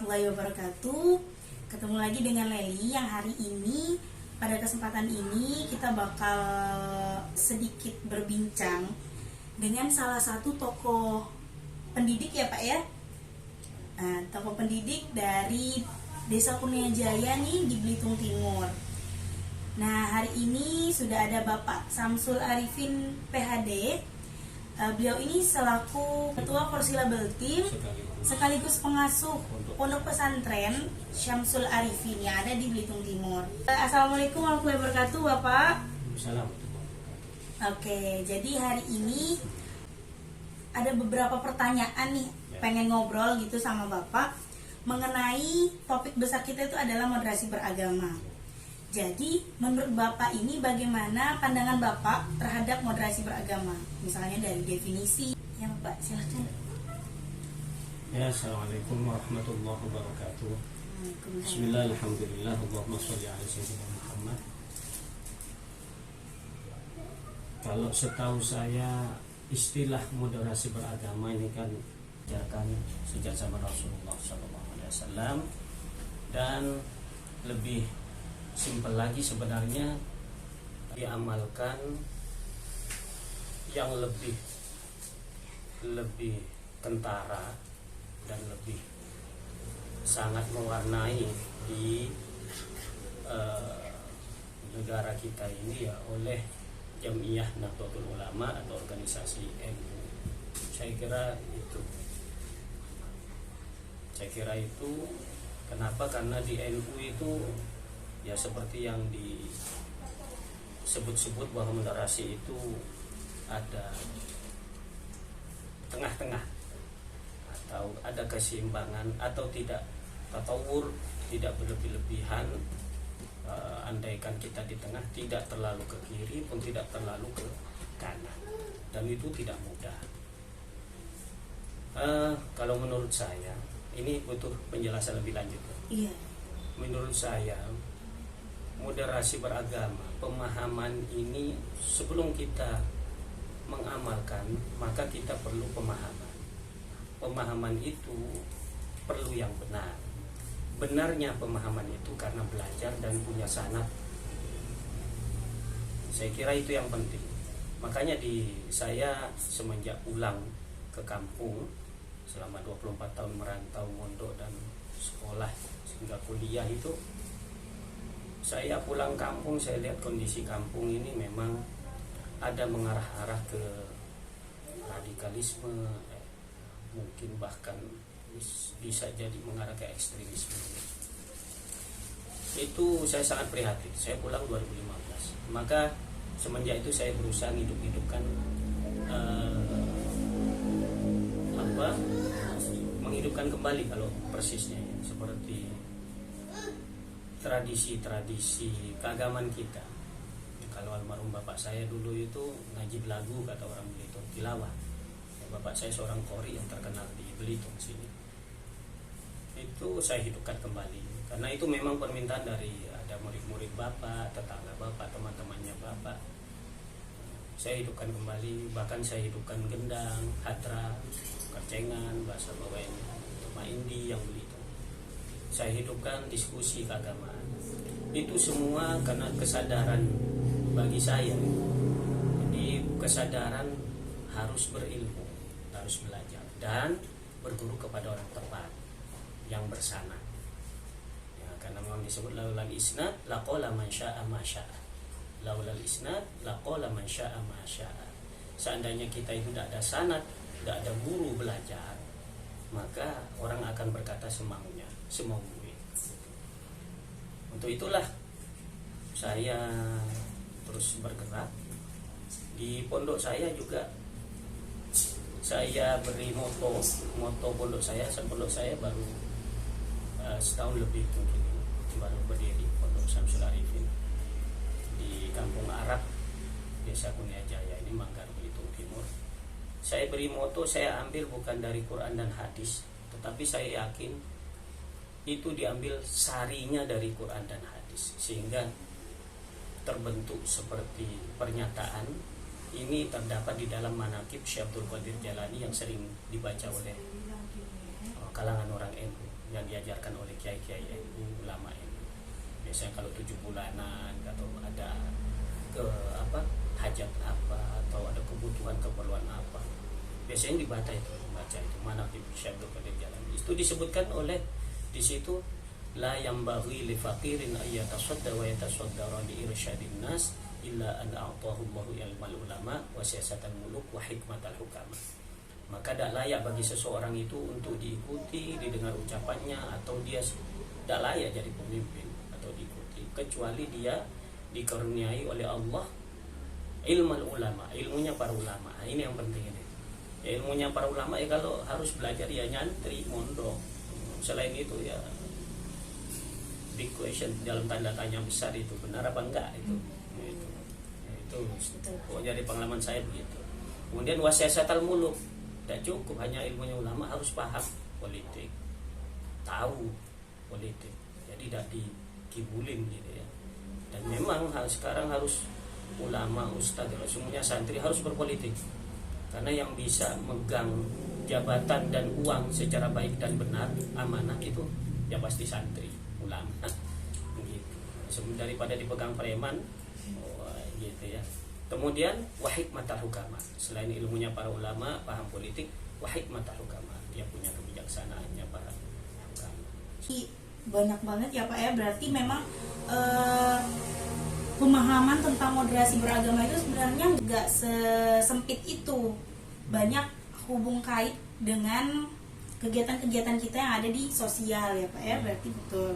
warahmatullahi wabarakatuh. Ketemu lagi dengan Leli yang hari ini pada kesempatan ini kita bakal sedikit berbincang dengan salah satu tokoh pendidik ya Pak ya. Tokoh pendidik dari Desa Kurnia Jaya nih di Belitung Timur. Nah, hari ini sudah ada Bapak Samsul Arifin PhD. Beliau ini selaku Ketua Porsilabel Tim sekaligus pengasuh Pondok Pesantren Syamsul Arifin yang ada di Belitung Timur. Assalamualaikum warahmatullahi wabarakatuh, Bapak. Assalamualaikum. Oke, jadi hari ini ada beberapa pertanyaan nih, pengen ngobrol gitu sama Bapak mengenai topik besar kita itu adalah moderasi beragama. Jadi, menurut Bapak ini bagaimana pandangan Bapak terhadap moderasi beragama? Misalnya dari definisi. Ya, Bapak, silakan. Ya, assalamualaikum warahmatullahi wabarakatuh. Bismillah, alhamdulillah, Allahumma sholli ala sayyidina Muhammad. Kalau setahu saya, istilah moderasi beragama ini kan diajarkan sejak zaman Rasulullah SAW, dan lebih simpel lagi sebenarnya diamalkan yang lebih kentara dan lebih sangat mewarnai di negara kita ini ya oleh Jam'iyah Nahdlatul Ulama atau organisasi NU. Saya kira itu kenapa? Karena di NU itu ya seperti yang disebut-sebut bahwa moderasi itu ada tengah-tengah atau ada keseimbangan atau tidak tatawur, tidak berlebih-lebihan. Andaikan kita di tengah, tidak terlalu ke kiri pun tidak terlalu ke kanan, dan itu tidak mudah. Kalau menurut saya ini butuh penjelasan lebih lanjut. Iya. Menurut saya moderasi beragama, pemahaman ini sebelum kita mengamalkan maka kita perlu pemahaman. Pemahaman itu perlu yang benar. Benarnya pemahaman itu karena belajar dan punya sanad. Saya kira itu yang penting. Makanya saya semenjak pulang ke kampung selama 24 tahun merantau, mondok dan sekolah hingga kuliah itu, saya pulang kampung, saya lihat kondisi kampung ini memang ada mengarah-arah ke radikalisme, mungkin bahkan bisa jadi mengarah ke ekstremisme. Itu saya sangat prihatin. Saya pulang 2015. Maka semenjak itu saya berusaha menghidupkan menghidupkan kembali kalau persisnya ya, seperti tradisi-tradisi keagamaan kita. Kalau almarhum bapak saya dulu itu ngaji lagu, kata orang Belitung, tilawah. Bapak saya seorang qori yang terkenal di Belitung sini. Itu saya hidupkan kembali karena itu memang permintaan dari ada murid-murid bapak, tetangga bapak, teman-temannya bapak. Saya hidupkan kembali, bahkan saya hidupkan gendang, hadra, kercengan, bahasa Bawen, Maindi yang Belitung. Saya hidupkan diskusi keagamaan. Itu semua karena kesadaran bagi saya. Jadi kesadaran harus berilmu, harus belajar dan berguru kepada orang tepat yang bersanad. Ya, karena memang disebut laulal isnad laqala man syaa ma syaa. Laulal isnad laqala man syaa ma syaa. Seandainya kita itu tidak ada sanad, tidak ada guru belajar, maka orang akan berkata semaunya, semau gue. Untuk itulah saya terus bergerak. Di pondok saya juga saya beri moto pondok saya baru setahun lebih mungkin baru berdiri, Pondok Syamsul Arifin di Kampung Arab, Desa Kurnia Jaya ini, Manggar, Belitung Timur. Saya beri moto, saya ambil bukan dari Quran dan hadis, tetapi saya yakin itu diambil sarinya dari Quran dan hadis, sehingga terbentuk seperti pernyataan ini terdapat di dalam manaqib Syekh Abdul Qadir Jalani yang sering dibaca oleh kalangan orang NU. yang diajarkan oleh kiai-kiai NU, ulama ini. Biasanya kalau 7 bulanan atau ada hajat apa atau ada keperluan apa, biasanya dibaca itu mana syaikhul jalan. Itu disebutkan oleh di situ, la yang bagi li faqirin ayatasadda wa yatasaddara li irsyadin nas illa an a'tahu Allahu ilmal ulama wa siyasatal muluk wa hikmatal hukama. Maka tidak layak bagi seseorang itu untuk diikuti, didengar ucapannya, atau dia tidak layak jadi pemimpin atau diikuti, kecuali dia dikaruniai oleh Allah ilmal ulama, ilmunya para ulama. Ini yang penting ini. Ya, ilmunya para ulama ya kalau harus belajar ya nyantri, mondok. Selain itu ya big question, dalam tanda tanya besar, itu benar apa enggak itu. Itu pokoknya dari pengalaman saya begitu. Kemudian wasiasatal muluk, tidak cukup hanya ilmunya ulama, harus paham politik, tahu politik, jadi tidak dikibulin gitu ya. Dan memang sekarang harus ulama, ustadz, semuanya santri harus berpolitik, karena yang bisa megang jabatan dan uang secara baik dan benar, amanah, itu ya pasti santri, ulama gitu. Daripada dipegang preman, gitu ya. Kemudian wahikmatul hukama, selain ilmunya para ulama, paham politik, wahikmatul hukama, dia punya kebijaksanaannya para hukama. Banyak banget ya Pak ya, berarti memang pemahaman tentang moderasi beragama itu sebenarnya nggak sesempit itu, banyak hubung kait dengan kegiatan-kegiatan kita yang ada di sosial ya Pak ya, berarti betul.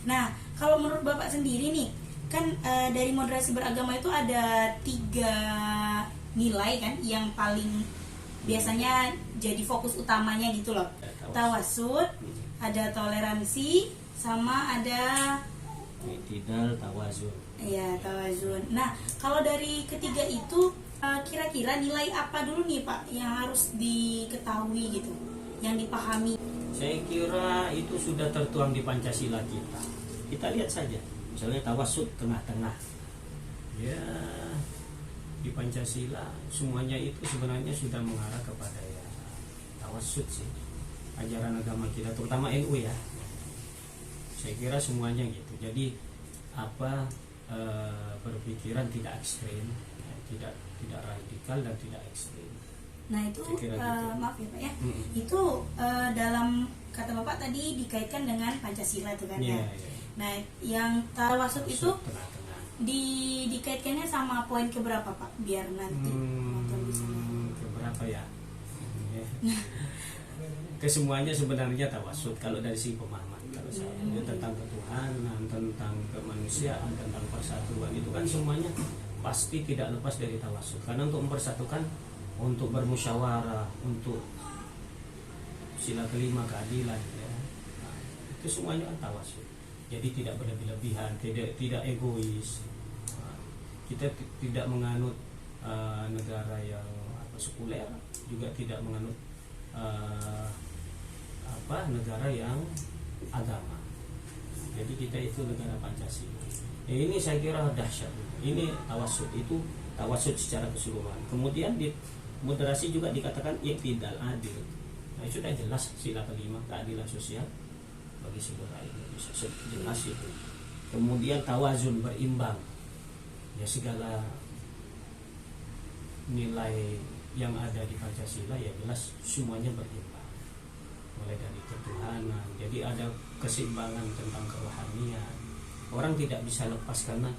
Nah, kalau menurut Bapak sendiri nih, kan dari moderasi beragama itu ada 3 nilai kan yang paling biasanya jadi fokus utamanya gitu loh. Tawasud, ada toleransi, sama ada i'tidal, tawazun. Iya, tawazun. Nah, kalau dari ketiga itu kira-kira nilai apa dulu nih Pak yang harus diketahui gitu, yang dipahami? Saya kira itu sudah tertuang di Pancasila kita. Kita lihat saja, misalnya tawasud tengah-tengah. Ya, di Pancasila semuanya itu sebenarnya sudah mengarah kepada ya tawasud sih. Ajaran agama kita, terutama NU ya. Saya kira semuanya gitu. Jadi berpikiran tidak ekstrim, ya, tidak radikal dan tidak ekstrim. Nah itu gitu. maaf ya Pak ya, itu dalam kata Bapak tadi dikaitkan dengan Pancasila itu kan ya. Nah yang tawasud itu tengah-tengah. Dikaitkannya sama poin keberapa Pak, biar nanti nonton bisa. Keberapa ya? Kesemuanya sebenarnya tawasud kalau dari sisi pemahaman. Kalau saya tentang ketuhanan, tentang kemanusiaan, tentang persatuan, itu kan semuanya pasti tidak lepas dari tawasud. Karena untuk mempersatukan, untuk bermusyawarah, untuk sila kelima keadilan, ya. Nah, itu semuanya kan tawasud. Jadi tidak berlebih-lebihan, tidak egois. Nah, kita tidak menganut negara yang sekuler, juga tidak menganut negara yang agama. Jadi kita itu negara Pancasila. Ini saya kira dahsyat. Ini tawasud, itu tawasud secara keseluruhan. Kemudian di moderasi juga dikatakan i'tidal, adil. Nah, sudah jelas sila kelima, keadilan sosial bagi seluruh rakyat, jelas itu. Kemudian tawazun, berimbang. Ya, segala nilai yang ada di Pancasila ya jelas semuanya berimbang. Mulai dari ketuhanan, jadi ada keseimbangan tentang kerohanian. Orang tidak bisa lepas karena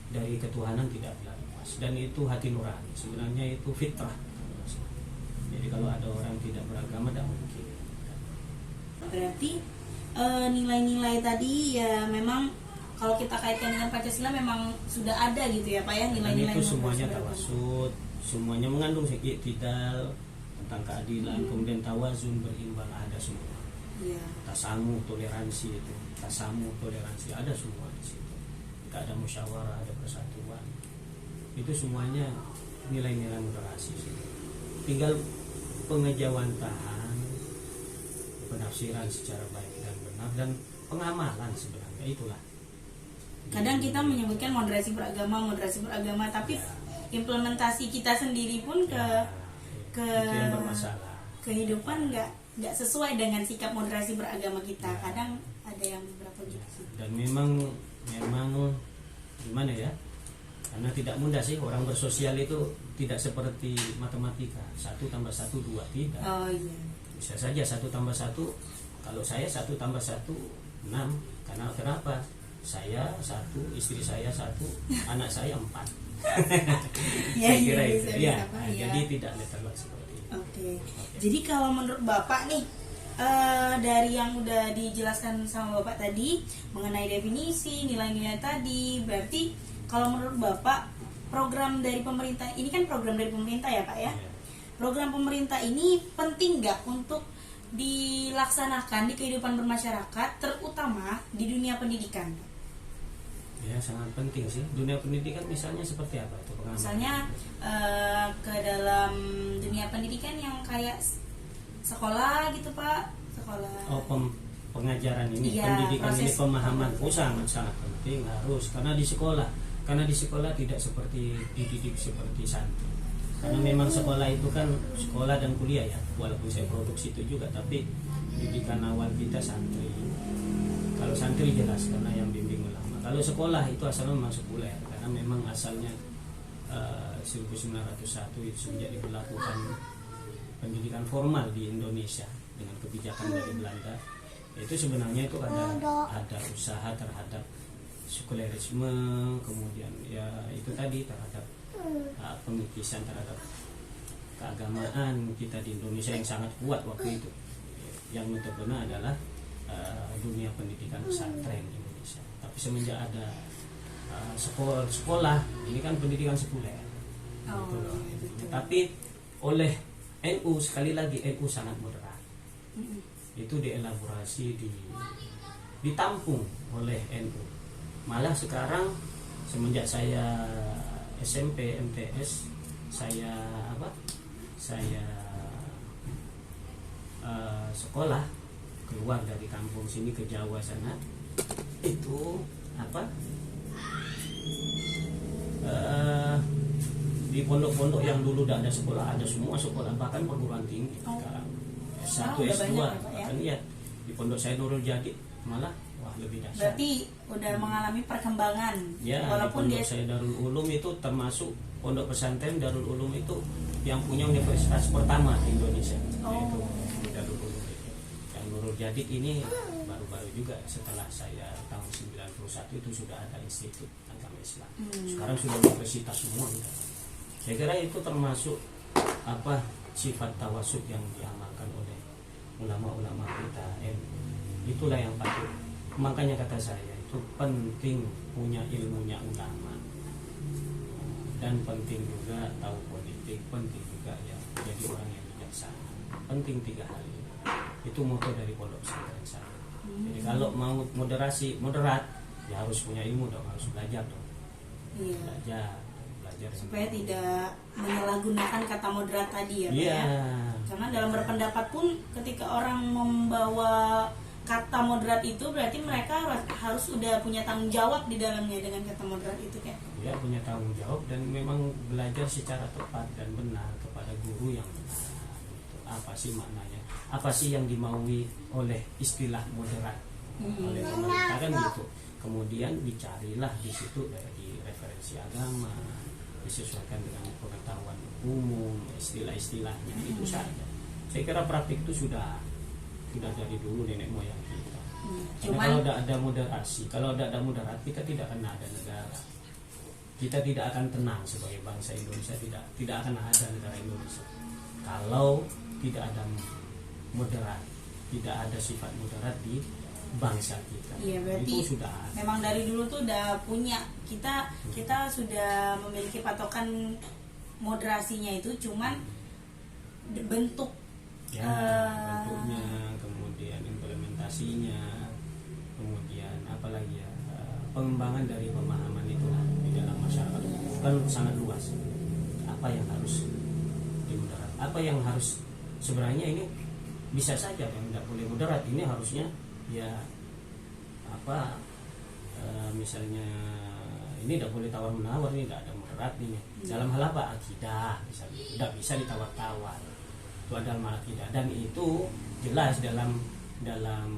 dari ketuhanan tidak bisa lepas, dan itu hati nurani, sebenarnya itu fitrah. Jadi kalau ada orang tidak beragama tidak mungkin. Berarti nilai-nilai tadi ya memang kalau kita kaitkan dengan Pancasila memang sudah ada gitu ya Pak ya, nilai-nilai itu semuanya tawasud, semuanya mengandung i'tidal tentang keadilan, kemudian tawazun, berimbang, ada semua. Ya. Tasamuh, toleransi, itu tasamuh, toleransi, ada semua di situ. Kita ada musyawarah, ada persatuan, itu semuanya nilai-nilai moderasi. Tinggal pengejawantahan, penafsiran secara baik dan benar, dan pengamalan sebenarnya itulah. Kadang kita menyebutkan moderasi beragama, tapi implementasi kita sendiri pun ke itu yang bermasalah. kehidupan nggak nggak sesuai dengan sikap moderasi beragama kita. Ya. Kadang ada yang beberapa gitu sih. Dan memang gimana ya, karena tidak mudah sih orang bersosial itu, tidak seperti matematika 1+1=2, tidak. Oh iya. Bisa saja 1+1, kalau saya 1+1 6. Karena kenapa? Saya 1, istri saya 1, anak saya 4. Ya, Saya kira iya, itu bisa, ya. Pak, Nah, ya. jadi tidak letterlock seperti itu. Oke. Jadi kalau menurut Bapak nih, dari yang udah dijelaskan sama Bapak tadi mengenai definisi, nilai-nilai tadi, berarti kalau menurut Bapak program dari pemerintah ini kan program dari pemerintah ya Pak ya? Ya. Program pemerintah ini penting nggak untuk dilaksanakan di kehidupan bermasyarakat, terutama di dunia pendidikan? Ya, sangat penting sih. Dunia pendidikan misalnya seperti apa itu pengalaman? Misalnya ke dalam dunia pendidikan yang kayak sekolah gitu Pak, sekolah. Oh, pengajaran ini, Iya, pendidikan ini, proses pemahaman. pengajaran. Oh, sangat penting, harus. Karena di sekolah tidak seperti dididik seperti santri. Karena memang sekolah itu kan sekolah dan kuliah ya, walaupun saya produksi itu juga, tapi pendidikan awal kita santri. Kalau santri jelas karena yang bimbing ulama. Kalau sekolah itu asalnya memang sekuler, karena memang asalnya 1901 itu sejak diberlakukan pendidikan formal di Indonesia dengan kebijakan dari Belanda. Itu sebenarnya itu ada usaha terhadap sekulerisme, kemudian ya itu tadi terhadap pemikisan terhadap keagamaan kita di Indonesia yang sangat kuat waktu itu. Yang notabene adalah dunia pendidikan pesantren di Indonesia. Tapi semenjak ada sekolah ini kan pendidikan sekuler. Oh, Gitu loh. iya, betul. Tapi oleh NU, sekali lagi NU sangat moderat. Mm-mm. Itu dielaborasi, ditampung oleh NU. Malah sekarang semenjak saya SMP MTS, saya sekolah keluar dari kampung sini ke Jawa sana, itu di pondok-pondok yang dulu tidak ada sekolah, ada semua sekolah, bahkan perguruan tinggi Oh. sekarang S1 Sekarang udah S2 banyak ya, Pak, ya? bahkan iya di pondok saya Nurul Jadid malah wah lebih dahsyat. Berarti udah mengalami perkembangan, Ya, walaupun di dia pondok saya Darul Ulum itu termasuk pondok pesantren Darul Ulum itu yang punya universitas pertama di Indonesia. Oh. Yaitu Darul Ulum itu. Yang Nurul Jadid ini baru-baru juga, setelah saya tahun 91 itu sudah ada Institut Agama Islam. Sekarang sudah universitas semua gitu. Saya kira itu termasuk sifat tawasud yang diamalkan oleh ulama-ulama kita. Itulah yang patut. Makanya kata saya itu penting punya ilmunya ulama, dan penting juga tahu politik, penting juga ya jadi orang yang bijaksana. Penting 3 hal ini. Itu moto dari pondok pesantren saya. Jadi kalau mau moderat ya harus punya ilmu dong, harus belajar dong. Iya. Belajar Supaya tidak menyalahgunakan kata moderat tadi ya Pak Iya. ya. Karena dalam berpendapat pun ketika orang membawa kata moderat itu berarti mereka harus udah punya tanggung jawab di dalamnya dengan kata moderat itu kayak. Ya, punya tanggung jawab dan memang belajar secara tepat dan benar kepada guru yang benar. Gitu. Apa sih maknanya? Apa sih yang dimaui oleh istilah moderat oleh pemerintah kan gitu. Kemudian dicarilah di situ dari referensi agama, disesuaikan dengan pengetahuan umum, istilah-istilahnya itu saja. Saya kira praktik itu sudah dari dulu nenek moyang kita. Karena kalau tidak ada moderasi, kalau tidak ada moderat, kita tidak akan ada negara. Kita tidak akan tenang sebagai bangsa Indonesia, tidak akan ada negara Indonesia. Kalau tidak ada moderat, tidak ada sifat moderat di bangsa kita. Iya, berarti itu sudah ada. memang dari dulu tuh udah punya kita sudah memiliki patokan moderasinya itu, cuman bentuk bentuknya, kemudian implementasinya, kemudian apalagi ya, pengembangan dari pemahaman itu di dalam masyarakat kan sangat luas. Apa yang harus dimudarat, apa yang harus sebenarnya ini bisa saja yang tidak boleh mudarat, ini harusnya ya misalnya ini tidak boleh tawar menawar, ini tidak ada mudarat nih dalam hal apa, akidah misalnya tidak bisa ditawar-tawar. Itu adalah akidah, dan itu jelas dalam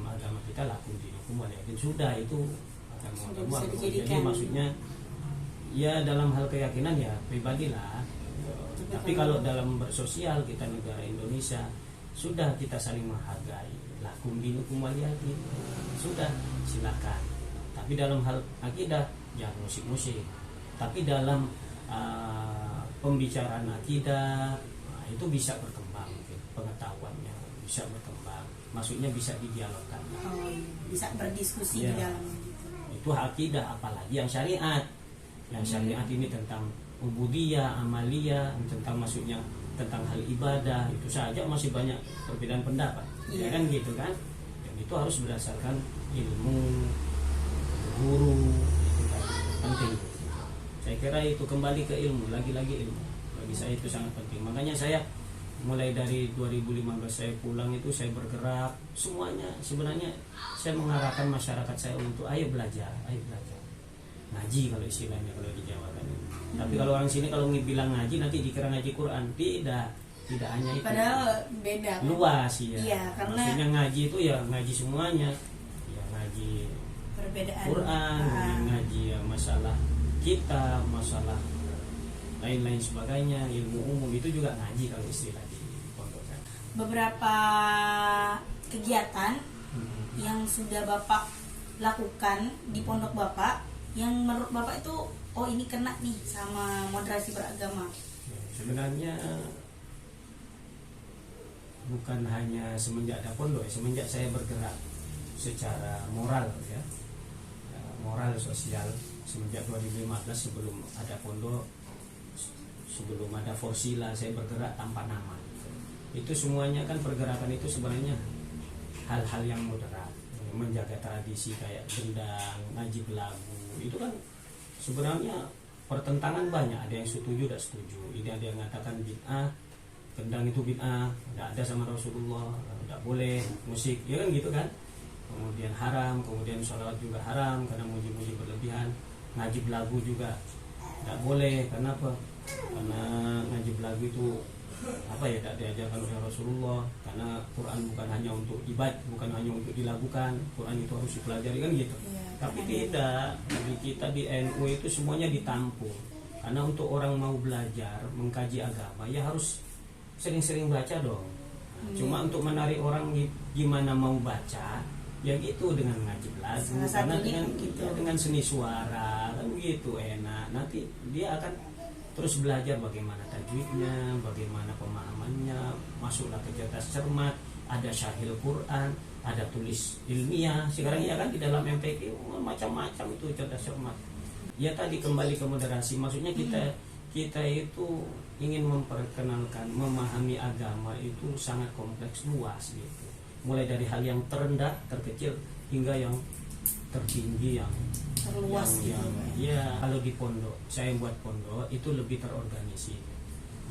agama kita, lakum dinukum waliyaddin, sudah itu agama. Jadi maksudnya ya dalam hal keyakinan ya pribadilah. Tapi kalau dalam bersosial kita negara Indonesia, sudah kita saling menghargai, lakum dinukum waliyaddin, sudah silakan. Tapi dalam hal akidah ya musik-musik. Tapi dalam pembicaraan akidah itu bisa berkembang, pengetahuannya bisa berkembang, maksudnya bisa didialogkan. Bisa berdiskusi ya, di dalamnya gitu. Itu akidah, apalagi yang syariat. Yang syariat ini tentang ubudiyah, amaliyah, tentang maksudnya tentang hal ibadah, itu saja masih banyak perbedaan pendapat. Ya kan gitu kan? Dan itu harus berdasarkan ilmu, guru, itu kan penting. Saya kira itu kembali ke ilmu, lagi-lagi ilmu. Bagi saya itu sangat penting. Makanya saya mulai dari 2015 saya pulang itu saya bergerak, semuanya sebenarnya saya mengarahkan masyarakat saya untuk ayo belajar ngaji, kalau istilahnya kalau di Jawa kan. Tapi kalau orang sini kalau bilang ngaji nanti dikira ngaji Quran, tidak hanya itu, padahal beda kan? Luas ya. Iya, karena maksudnya ngaji itu ya ngaji semuanya, ya ngaji perbedaan Quran, ngaji ya masalah kita, masalah lain-lain sebagainya, ilmu umum itu juga ngaji kalau istilah di pondok kan. Beberapa kegiatan yang sudah Bapak lakukan di pondok Bapak yang menurut Bapak itu ini kena nih sama moderasi beragama. Sebenarnya bukan hanya semenjak ada pondok, semenjak saya bergerak secara moral ya, moral sosial semenjak 2015, sebelum ada pondok, sebelum ada Forsila, saya bergerak tanpa nama. Itu semuanya kan pergerakan itu sebenarnya hal-hal yang moderat, menjaga tradisi kayak gendang, ngaji belagu, itu kan sebenarnya pertentangan banyak, ada yang setuju, tidak setuju. Ini ada yang mengatakan bid'ah, gendang itu bid'ah, tidak ada sama Rasulullah, tidak boleh musik, ya kan gitu kan. Kemudian haram, kemudian sholawat juga haram karena muji-muji berlebihan. Ngaji belagu juga tidak boleh, karena apa? Karena ngaji belagu itu tidak diajarkan oleh Rasulullah, karena Quran bukan hanya untuk ibadah, bukan hanya untuk dilakukan, Quran itu harus dipelajari kan gitu. Tapi tidak, bagi kita di NU itu semuanya ditampung, karena untuk orang mau belajar mengkaji agama ya harus sering-sering baca dong. Cuma untuk menarik orang gimana mau baca ya gitu, dengan ngaji belagu, karena dengan seni suara kan gitu enak, nanti dia akan terus belajar bagaimana tajwidnya, bagaimana pemahamannya, masuklah ke cerdas cermat, ada syarhil Quran, ada tulis ilmiah sekarang ya kan di dalam MPQ macam-macam itu cerdas cermat. Ya tadi kembali ke moderasi, maksudnya kita itu ingin memperkenalkan, memahami agama itu sangat kompleks, luas gitu. Mulai dari hal yang terendah, terkecil hingga yang tertinggi, yang terluas yang ya. Kalau di pondok, saya buat pondok itu lebih terorganisir.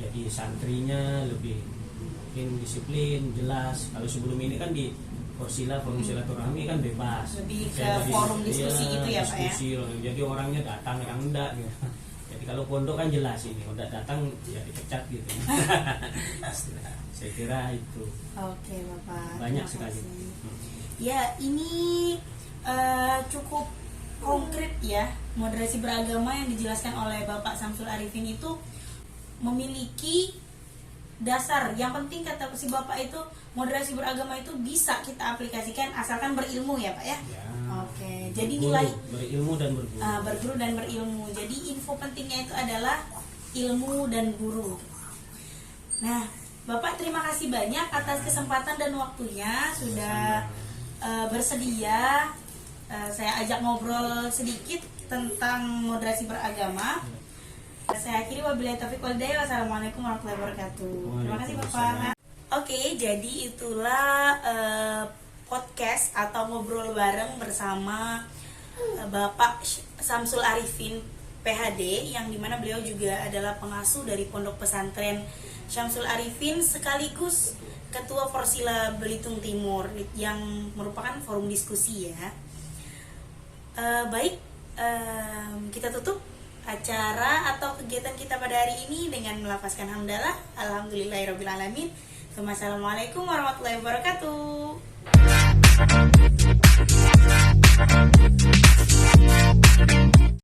Jadi santrinya lebih mungkin disiplin, jelas. Kalau sebelum ini kan di Forsila, forum silaturahmi kan bebas. Lebih ke forum diskusi gitu ya Pak ya. Jadi orangnya datang yang enggak gitu. Jadi kalau pondok kan jelas, ini udah datang ya dipecat gitu. Saya kira itu. Oke Bapak. Banyak sekali. Ya ini cukup konkret ya, moderasi beragama yang dijelaskan oleh Bapak Samsul Arifin itu memiliki dasar. Yang penting kata si Bapak itu, moderasi beragama itu bisa kita aplikasikan asalkan berilmu ya Pak ya. Oke, jadi nilai berilmu dan berguru. Berguru dan berilmu. Jadi info pentingnya itu adalah ilmu dan guru. Nah, Bapak terima kasih banyak atas kesempatan dan waktunya sudah bersedia saya ajak ngobrol sedikit tentang moderasi beragama. Saya akhiri, wabillahi taufiq wal hidayah. Wassalamualaikum warahmatullahi wabarakatuh. Terima kasih Bapak. Oke, jadi itulah podcast atau ngobrol bareng bersama Bapak Samsul Arifin PhD, yang dimana beliau juga adalah pengasuh dari Pondok Pesantren Syamsul Arifin sekaligus Ketua Forsila Belitung Timur, yang merupakan forum diskusi ya. Kita tutup acara atau kegiatan kita pada hari ini dengan melafazkan hamdalah, alhamdulillahirabbil alamin, Wassalamualaikum warahmatullahi wabarakatuh.